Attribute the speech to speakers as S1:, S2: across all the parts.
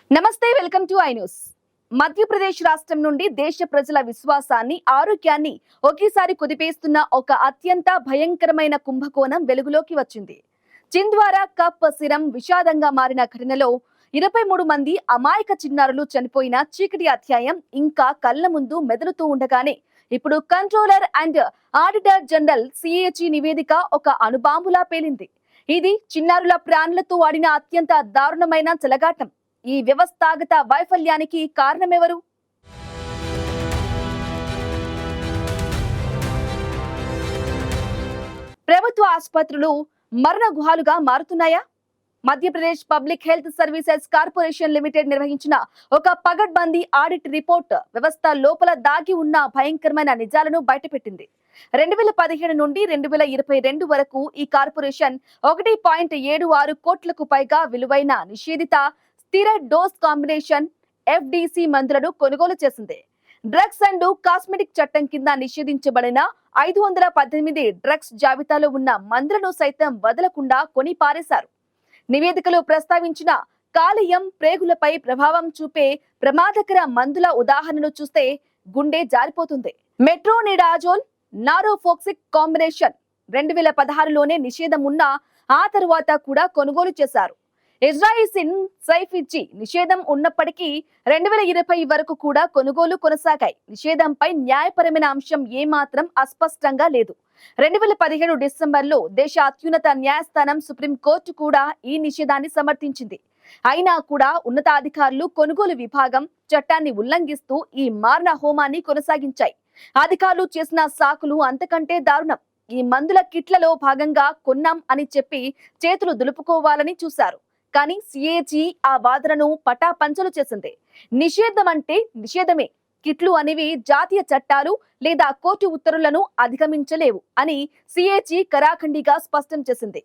S1: నమస్తే, welcome to I news. Madhya Pradesh రాష్ట్రం నుండి దేశ ప్రజల విశ్వాసాన్ని, ఆరోగ్యాన్ని ఒకేసారి కుదిపేస్తున్న ఒక అత్యంత భయంకరమైన కుంభకోణం వెలుగులోకి వచ్చింది. చింద్వారా కప్ సిరం విషాదంగా మారిన ఘటనలో 23 మంది అమాయక చిన్నారులు చనిపోయిన చీకటి అధ్యాయం ఇంకా కళ్ళ ముందు మెదులుతూ ఉండగానే ఇప్పుడు controller and auditor general CAG నివేదిక ఒక అణుబాంబులా పేలింది. ఇది చిన్నారుల ప్రాణాలతో ఆడిన అత్యంత దారుణమైన చెలగాటం. ఈ వ్యవస్థాగత వైఫల్యానికి కారణమెవరు? ప్రభుత్వ ఆసుపత్రులు మరణ గుహాలుగా మారుతున్నాయా? Madhya Pradesh public health services corporation limited నిర్వహించిన ఒక పగడ్బందీ ఆడిట్ రిపోర్ట్ వ్యవస్థ లోపల దాగి ఉన్న భయంకరమైన నిజాలను బయటపెట్టింది. 2017 నుండి 2022 వరకు ఈ కార్పొరేషన్ 1.76 కోట్లకు పైగా విలువైన నిషేధిత స్థిర డోస్ కాంబినేషన్ FDC మందులను కొనుగోలు చేసింది. డ్రగ్స్ అండ్ కాస్మెటిక్ చట్టం కింద నిషేధించబడిన 518 డ్రగ్స్ జాబితాలో ఉన్న మందులను సైతం వదలకుండా కొని పారేశారు. నివేదికలో ప్రస్తావించిన కాలేయం, ప్రేగులపై ప్రభావం చూపే ప్రమాదకర మందుల ఉదాహరణను చూస్తే గుండె జారిపోతుంది. మెట్రోనిడాజోల్, నారోఫోక్సిక్ కాంబినేషన్ 2016లోనే నిషేధం ఉన్నా ఆ తరువాత కూడా కొనుగోలు చేశారు. ఇజ్రాయిసిన్, సైఫిజీ నిషేధం ఉన్నప్పటికీ 2020 వరకు కూడా కొనుగోలు కొనసాగాయి. నిషేధంపై న్యాయపరమైన అంశం ఏమాత్రం అస్పష్టంగా లేదు. 2017 డిసెంబర్లో దేశ అత్యున్నత న్యాయస్థానం సుప్రీంకోర్టు కూడా ఈ నిషేధాన్ని సమర్థించింది. అయినా కూడా ఉన్నతాధికారులు కొనుగోలు విభాగం చట్టాన్ని ఉల్లంఘిస్తూ ఈ మారణ హోమాన్ని కొనసాగించాయి. అధికారులు చేసిన సాకులు అంతకంటే దారుణం. ఈ మందుల కిట్లలో భాగంగా కొన్నాం అని చెప్పి చేతులు దులుపుకోవాలని చూశారు. కానీ సిఏజీ ఆ వాదనను పటాపంచలు చేసింది. నిషేధం అంటే నిషేధమే, కిట్లు అనేవి జాతీయ చట్టాలు లేదా కోర్టు ఉత్తర్వులను అధిగమించలేవు అని సిఏజీ కరాఖండిగా స్పష్టం చేసింది.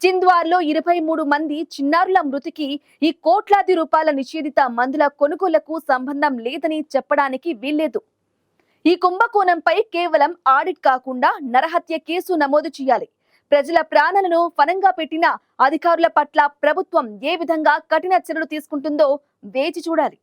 S1: చింద్వార్లో 23 మంది చిన్నారుల మృతికి ఈ కోట్లాది రూపాయల నిషేధిత మందుల కొనుగోలుకు సంబంధం లేదని చెప్పడానికి వీల్లేదు. ఈ కుంభకోణంపై కేవలం ఆడిట్ కాకుండా నరహత్య కేసు నమోదు చేయాలి. ప్రజల ప్రాణాలను ఫలంగా పెట్టిన అధికారుల పట్ల ప్రభుత్వం ఏ విధంగా కఠిన చర్యలు తీసుకుంటుందో వేచి చూడాలి.